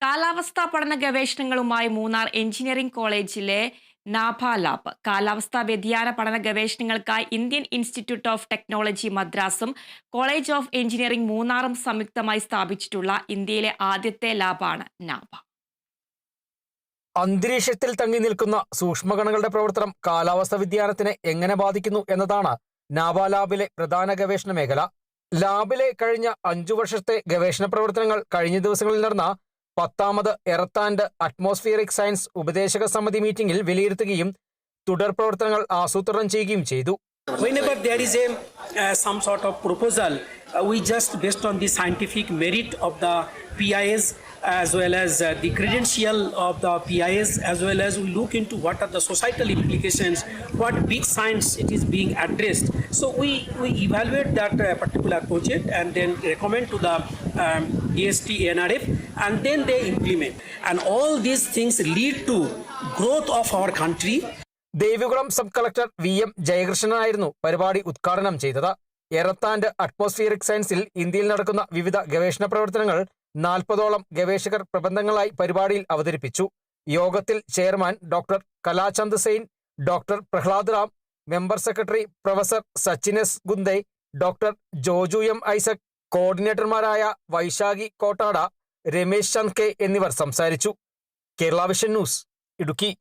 കാലാവസ്ഥാ പഠന ഗവേഷണങ്ങളുമായി മൂന്നാർ എഞ്ചിനീയറിംഗ് കോളേജിലെ നാഭ ലാബ് കാലാവസ്ഥാ വ്യതിയാന പഠന ഗവേഷണങ്ങൾക്കായി ഇന്ത്യൻ ഇൻസ്റ്റിറ്റ്യൂട്ട് ഓഫ് ടെക്നോളജി മദ്രാസും കോളേജ് ഓഫ് എഞ്ചിനീയറിംഗ് മൂന്നാറും സംയുക്തമായി സ്ഥാപിച്ചിട്ടുള്ള ഇന്ത്യയിലെ ആദ്യത്തെ ലാബാണ് നാഭ. അന്തരീക്ഷത്തിൽ തങ്ങി നിൽക്കുന്ന സൂക്ഷ്മകണങ്ങളുടെ പ്രവർത്തനം കാലാവസ്ഥാ വ്യതിയാനത്തിനെ എങ്ങനെ ബാധിക്കുന്നു എന്നതാണ് നാഭ ലാബിലെ പ്രധാന ഗവേഷണ മേഖല. ലാബിലെ കഴിഞ്ഞ 5 വർഷത്തെ ഗവേഷണ പ്രവർത്തനങ്ങൾ കഴിഞ്ഞ ദിവസങ്ങളിൽ നടന്ന 10ാമത് എർത്ത് ആൻഡ് അറ്റ്മോസ്ഫിയറിക് സയൻസ് ഉപദേശക സമിതി മീറ്റിംഗിൽ വിലയിരുത്തുകയും തുടർ പ്രവർത്തനങ്ങൾ ആസൂത്രണം ചെയ്യുകയും ചെയ്തു. Whenever there is some sort of proposal, we just based on the scientific merit of the PIs as well as the credential of the PIs, as well as we look into what are the societal implications, what big science it is being addressed. So we evaluate that particular project and then recommend to the DST NRF, and then they implement. And all these things lead to growth of our country. Devikulam sub collector VM ജയകൃഷ്ണനായിരുന്നു പരിപാടി ഉദ്ഘാടനം ചെയ്തത്. Earth and atmospheric സയൻസിൽ ഇന്ത്യയിൽ നടക്കുന്ന വിവിധ ഗവേഷണ പ്രവർത്തനങ്ങൾ 40ഓളം ഗവേഷകർ പ്രബന്ധങ്ങളായി പരിപാടിയിൽ അവതരിപ്പിച്ചു. യോഗത്തിൽ chairman doctor Kalachand Sain, doctor Prahlad Ram, member secretary professor Sachin S Gunde, doctor Joju M Isaac, കോർഡിനേറ്റർമാരായ വൈശാഖി കോട്ടാട, രമേശ് ചന്ദ് കെ എന്നിവർ സംസാരിച്ചു. Kerala vision news, Idukki.